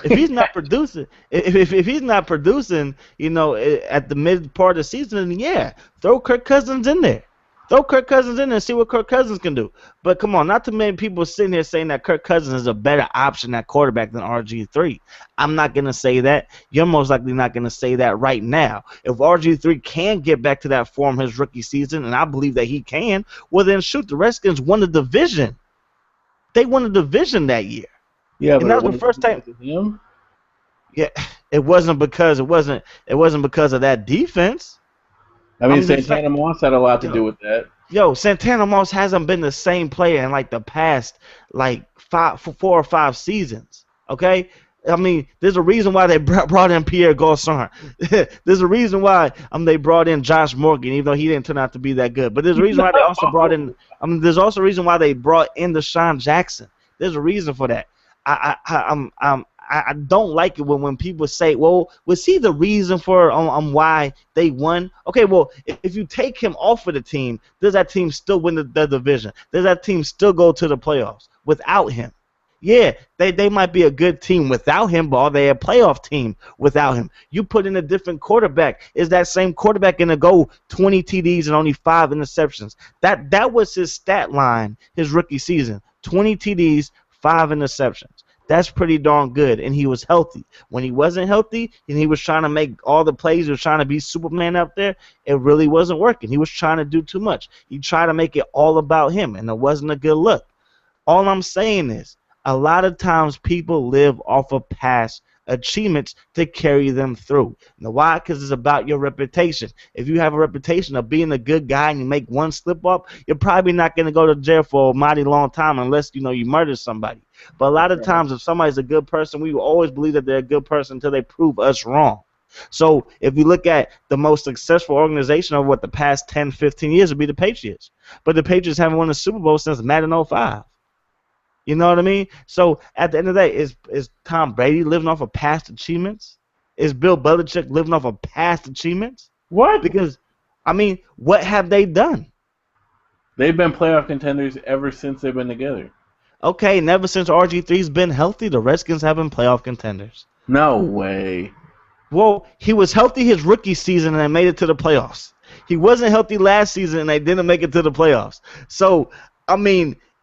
If he's not producing, if he's not producing, at the mid part of the season, then yeah, throw Kirk Cousins in there. Throw Kirk Cousins in there and see what Kirk Cousins can do. But come on, not too many people sitting here saying that Kirk Cousins is a better option at quarterback than RG3. I'm not going to say that. You're most likely not going to say that right now. If RG3 can get back to that form his rookie season, and I believe that he can, well then shoot, the Redskins won the division. They won the division that year. Yeah, and that was the first time. Yeah, it wasn't because of that defense. I mean, Santana Moss had a lot to do with that. Yo, Santana Moss hasn't been the same player in like the past 4 or 5 seasons. Okay, I mean, there's a reason why they brought in Pierre Garçon. There's a reason why they brought in Josh Morgan, even though he didn't turn out to be that good. But there's a reason why they also brought in. There's also a reason why they brought in Deshaun Jackson. There's a reason for that. I don't like it when people say, well, was he the reason for why they won? Okay, well, if you take him off of the team, does that team still win the division? Does that team still go to the playoffs without him? Yeah, they might be a good team without him, but are they a playoff team without him? You put in a different quarterback. Is that same quarterback going to go 20 TDs and only 5 interceptions? That was his stat line his rookie season, 20 TDs, 5 interceptions. That's pretty darn good, and he was healthy. When he wasn't healthy and he was trying to make all the plays, he was trying to be Superman out there, it really wasn't working. He was trying to do too much. He tried to make it all about him, and it wasn't a good look. All I'm saying is, a lot of times people live off of past achievements to carry them through. Now, why? Because it's about your reputation. If you have a reputation of being a good guy and you make one slip up, you're probably not going to go to jail for a mighty long time unless you murdered somebody. But a lot of times, if somebody's a good person, we will always believe that they're a good person until they prove us wrong. So if you look at the most successful organization over the past 10, 15 years, it would be the Patriots. But the Patriots haven't won a Super Bowl since Madden 05. You know what I mean? So at the end of the day, is Tom Brady living off of past achievements? Is Bill Belichick living off of past achievements? What? Because, what have they done? They've been playoff contenders ever since they've been together. Okay, and ever since RG3's been healthy, the Redskins have been playoff contenders. No way. Well, he was healthy his rookie season and they made it to the playoffs. He wasn't healthy last season and they didn't make it to the playoffs. So,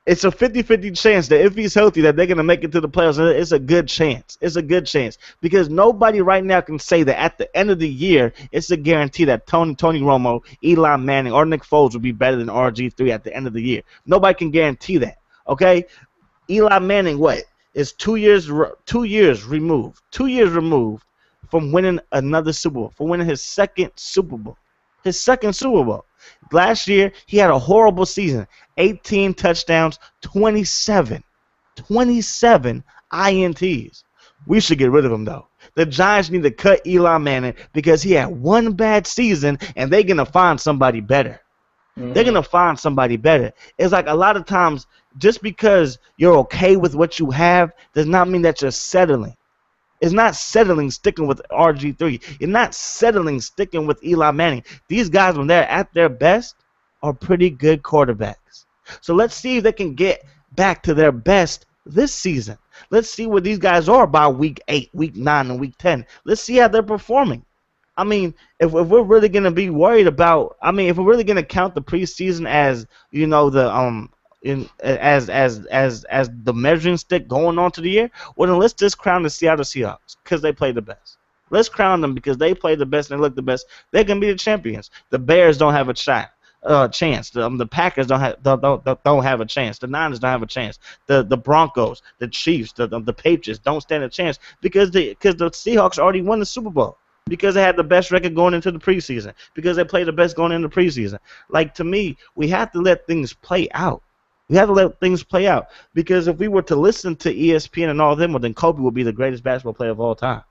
it's a 50-50 chance that if he's healthy that they're going to make it to the playoffs. It's a good chance. It's a good chance. Because nobody right now can say that at the end of the year, it's a guarantee that Tony Romo, Eli Manning, or Nick Foles will be better than RG3 at the end of the year. Nobody can guarantee that. Okay? Eli Manning, is 2 years removed from winning another Super Bowl, from winning his second Super Bowl. Last year, he had a horrible season. 18 touchdowns, 27 INTs. We should get rid of him, though. The Giants need to cut Eli Manning because he had one bad season, and they're going to find somebody better. Mm-hmm. They're going to find somebody better. It's like a lot of times, just because you're okay with what you have does not mean that you're settling. It's not settling sticking with RG3. You're not settling sticking with Eli Manning. These guys, when they're at their best, are pretty good quarterbacks. So let's see if they can get back to their best this season. Let's see what these guys are by week 8, week 9, and week 10. Let's see how they're performing. If we're really going to be worried about, if we're really going to count the preseason as, as the measuring stick going on to the year, well then let's just crown the Seattle Seahawks because they play the best. Let's crown them because they play the best and they look the best. They can be the champions. The Bears don't have a chance. The Packers don't have a chance. The Niners don't have a chance. The Broncos, the Chiefs, the Patriots don't stand a chance because the Seahawks already won the Super Bowl. Because they had the best record going into the preseason. Because they played the best going into the preseason. Like, to me, we have to let things play out. We have to let things play out. Because if we were to listen to ESPN and all of them, well, then Kobe would be the greatest basketball player of all time.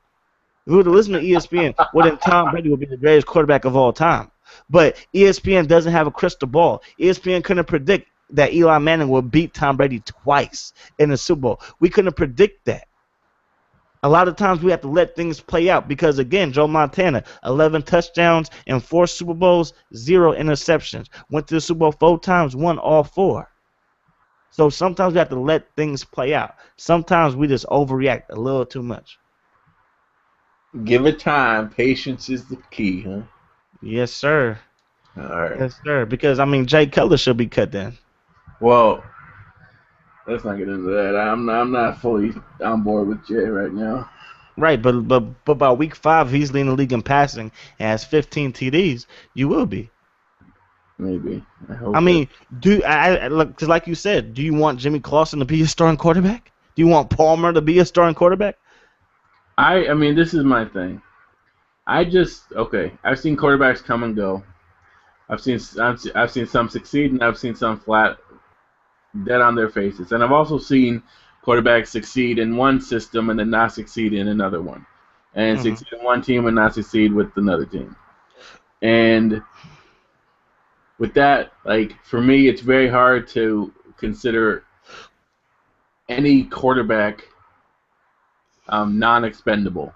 If we were to listen to ESPN, well, then Tom Brady would be the greatest quarterback of all time. But ESPN doesn't have a crystal ball. ESPN couldn't predict that Eli Manning would beat Tom Brady twice in the Super Bowl. We couldn't predict that. A lot of times we have to let things play out because, again, Joe Montana, 11 touchdowns in 4 Super Bowls, 0 interceptions. Went to the Super Bowl 4 times, won all 4. So sometimes we have to let things play out. Sometimes we just overreact a little too much. Give it time. Patience is the key, huh? Yes, sir. All right. Yes, sir. Because, I mean, Jay Cutler should be cut then. Well, let's not get into that. I'm not fully on board with Jay right now. Right, but by week 5, he's leading the league in passing and has 15 TDs. You will be. Maybe. I mean, because like you said, do you want Jimmy Clausen to be a starting quarterback? Do you want Palmer to be a starting quarterback? I mean, this is my thing. I've seen quarterbacks come and go. I've seen some succeed and I've seen some flat, dead on their faces. And I've also seen quarterbacks succeed in one system and then not succeed in another one, and succeed in one team and not succeed with another team. And with that, like, for me, it's very hard to consider any quarterback non-expendable.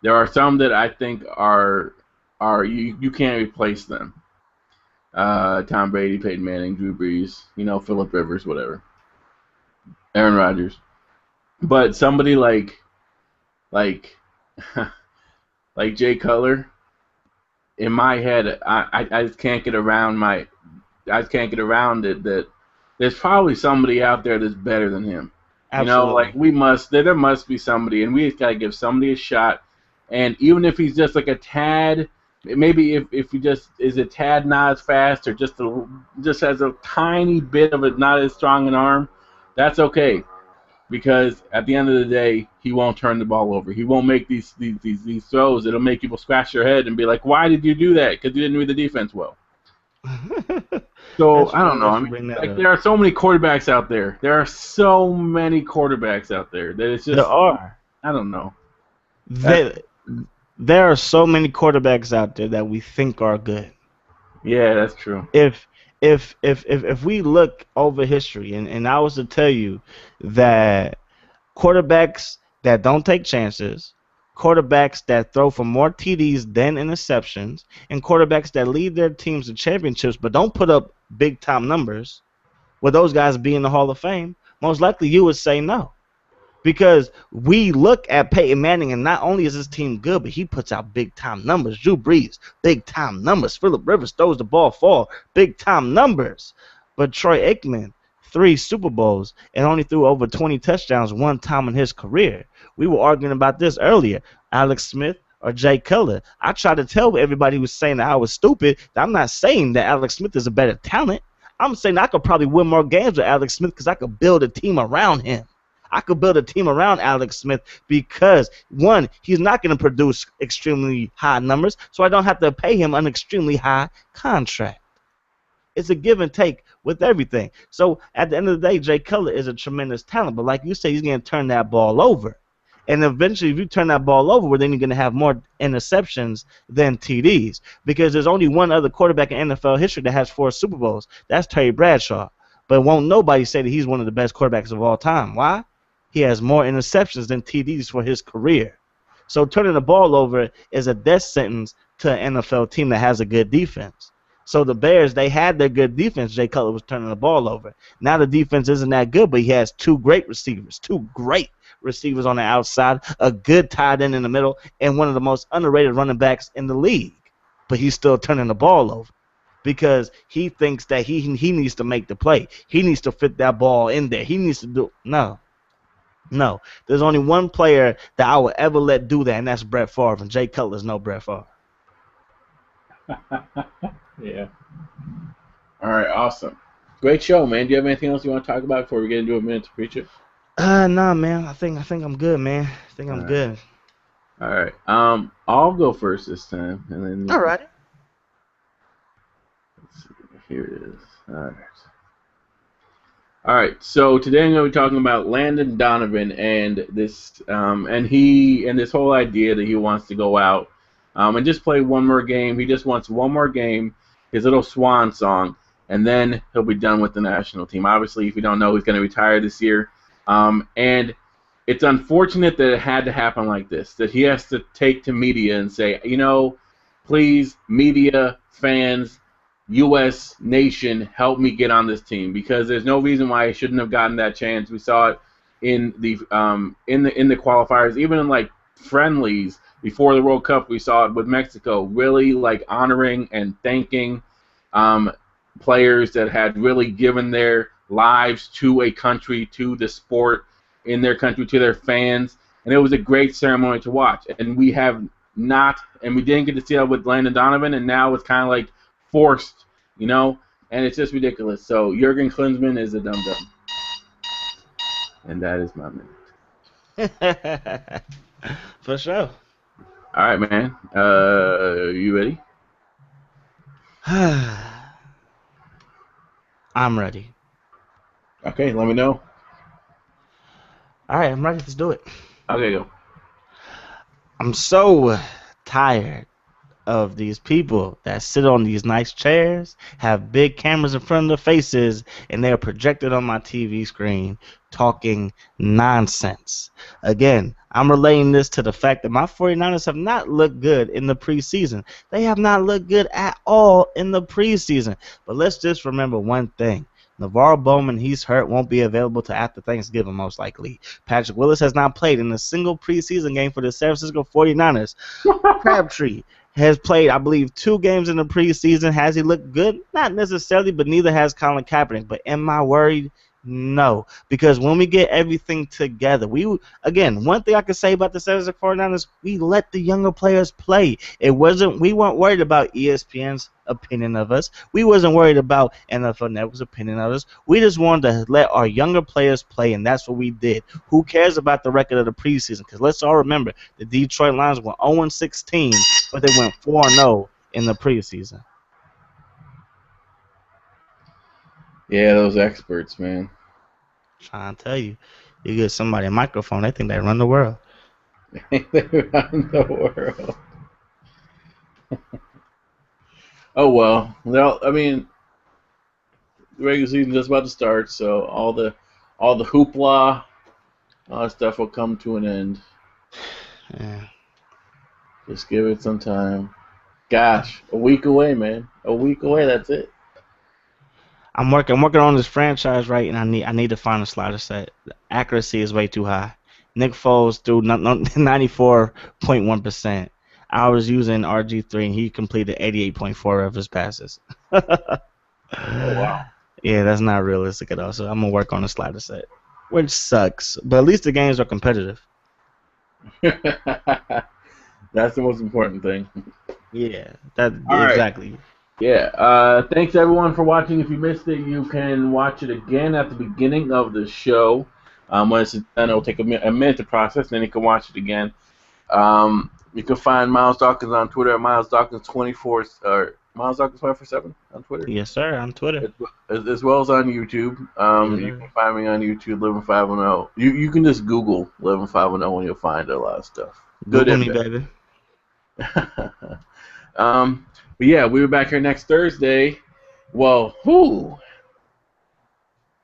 There are some that I think are you can't replace them. Tom Brady, Peyton Manning, Drew Brees, Phillip Rivers, whatever, Aaron Rodgers. But somebody like Jay Cutler, in my head, I just can't get around it that there's probably somebody out there that's better than him. Absolutely. There must be somebody, and we just gotta give somebody a shot. And even if he's just like a tad, maybe if he just is a tad not as fast or just has a tiny bit of not as strong an arm, that's okay. Because at the end of the day, he won't turn the ball over. He won't make these throws that'll make people scratch their head and be like, "Why did you do that? Because you didn't read the defense well." So I don't know. I mean, there are so many quarterbacks out there. There are so many quarterbacks out there that it's just. There are. I don't know. There are so many quarterbacks out there that we think are good. Yeah, that's true. If we look over history, and I was to tell you that quarterbacks that don't take chances, quarterbacks that throw for more TDs than interceptions, and quarterbacks that lead their teams to championships but don't put up big-time numbers, will those guys be in the Hall of Fame? Most likely you would say no. Because we look at Peyton Manning, and not only is his team good, but he puts out big-time numbers. Drew Brees, big-time numbers. Phillip Rivers throws the ball far, big-time numbers. But Troy Aikman, 3 Super Bowls, and only threw over 20 touchdowns one time in his career. We were arguing about this earlier. Alex Smith or Jay Cutler. I tried to tell everybody who was saying that I was stupid that I'm not saying that Alex Smith is a better talent. I'm saying I could probably win more games with Alex Smith because I could build a team around him. I could build a team around Alex Smith because, one, he's not going to produce extremely high numbers, so I don't have to pay him an extremely high contract. It's a give and take with everything. So at the end of the day, Jay Cutler is a tremendous talent, but like you say, he's going to turn that ball over. And eventually, if you turn that ball over, well, then you're going to have more interceptions than TDs because there's only one other quarterback in NFL history that has 4 Super Bowls. That's Terry Bradshaw. But won't nobody say that he's one of the best quarterbacks of all time. Why? He has more interceptions than TDs for his career. So turning the ball over is a death sentence to an NFL team that has a good defense. So the Bears, they had their good defense. Jay Cutler was turning the ball over. Now the defense isn't that good, but he has 2 great receivers, 2 great receivers on the outside, a good tight end in the middle, and one of the most underrated running backs in the league. But he's still turning the ball over. because he thinks that he needs to make the play. He needs to fit that ball in there. He needs to do no. There's only one player that I would ever let do that, and that's Brett Favre. And Jay Cutler's no Brett Favre. Yeah. All right, awesome. Great show, man. Do you have anything else you want to talk about before we get into a minute to preach it? Nah, man. I think I'm good, man. I think I'm good. All right. I'll go first this time, and then. All right. Let's see. Here it is. All right. All right. So today I'm going to be talking about Landon Donovan and this, and this whole idea that he wants to go out, and just play one more game. He just wants one more game, his little swan song, and then he'll be done with the national team. Obviously, if you don't know, he's going to retire this year. And it's unfortunate that it had to happen like this, that he has to take to media and say, please, media, fans, U.S. nation, help me get on this team, because there's no reason why he shouldn't have gotten that chance. We saw it in the qualifiers, even in like friendlies before the World Cup. We saw it with Mexico, really like honoring and thanking players that had really given their lives to a country, to the sport in their country, to their fans, and it was a great ceremony to watch. And we didn't get to see that with Landon Donovan, and now it's kind of like forced, and it's just ridiculous. So Jurgen Klinsmann is a dum-dum, and that is my minute. For sure. All right, man. You ready? I'm ready. Okay, let me know. All right, I'm ready. Let's do it. Okay, go. I'm so tired of these people that sit on these nice chairs, have big cameras in front of their faces, and they're projected on my TV screen talking nonsense. Again, I'm relating this to the fact that my 49ers have not looked good in the preseason. They have not looked good at all in the preseason. But let's just remember one thing. NaVorro Bowman, he's hurt, won't be available till after Thanksgiving, most likely. Patrick Willis has not played in a single preseason game for the San Francisco 49ers. Crabtree has played, I believe, 2 games in the preseason. Has he looked good? Not necessarily, but neither has Colin Kaepernick. But am I worried? No, because when we get everything together, one thing I can say about the San Francisco 49ers, we let the younger players play. We weren't worried about ESPN's opinion of us. We wasn't worried about NFL Network's opinion of us. We just wanted to let our younger players play, and that's what we did. Who cares about the record of the preseason? Because let's all remember, the Detroit Lions went 0-16, but they went 4-0 in the preseason. Yeah, those experts, man. Trying to tell you, you get somebody a microphone, they think they run the world. They run the world. Oh well. I mean, the regular season's just about to start, so all the hoopla, all that stuff will come to an end. Yeah. Just give it some time. Gosh, a week away, man. A week away. That's it. I'm working on this franchise, right, and I need to find a slider set. The accuracy is way too high. Nick Foles threw 94.1%. I was using RG3, and he completed 88.4 of his passes. Oh, wow. Yeah, that's not realistic at all, so I'm going to work on a slider set, which sucks. But at least the games are competitive. That's the most important thing. Yeah, Right. exactly. Yeah. Thanks everyone for watching. If you missed it, you can watch it again at the beginning of the show. When it's done, it'll take a minute to process, then you can watch it again. You can find Miles Dawkins on Twitter at Miles Dawkins 24 or Miles Dawkins 24/7 on Twitter. Yes, sir, on Twitter. As well as on YouTube. You can find me on YouTube, Living510. You can just Google Living510 and you'll find a lot of stuff. Good Google me, baby. But yeah, we'll be back here next Thursday. Well, I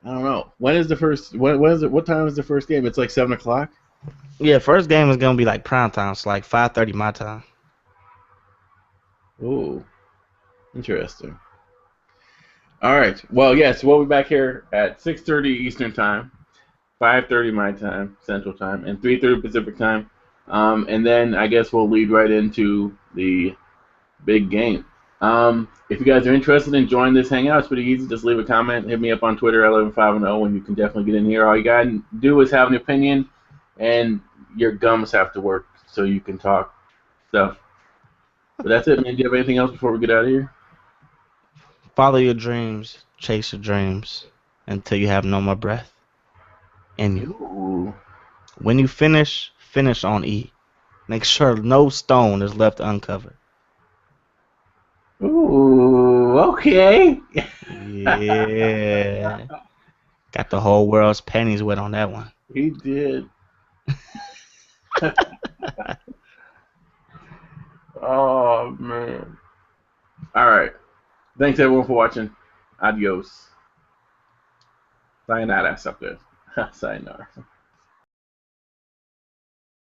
don't know. When is the first? When is it? What time is the first game? It's like 7 o'clock. Yeah, first game is gonna be like prime time. It's like 5:30 my time. Ooh, interesting. All right. Well, yes, we'll be back here at 6:30 Eastern Time, 5:30 my time, Central Time, and 3:30 Pacific Time. And then I guess we'll lead right into the big game. If you guys are interested in joining this hangout, it's pretty easy. Just leave a comment. Hit me up on Twitter, 11510, and you can definitely get in here. All you got to do is have an opinion, and your gums have to work so you can talk stuff. But that's it, man. Do you have anything else before we get out of here? Follow your dreams, chase your dreams until you have no more breath in you. Ooh. When you finish on E. Make sure no stone is left uncovered. Ooh, okay. Yeah. Got the whole world's panties wet on that one. He did. Oh, man. All right. Thanks, everyone, for watching. Adios. Sayonara, suckers. Sayonara.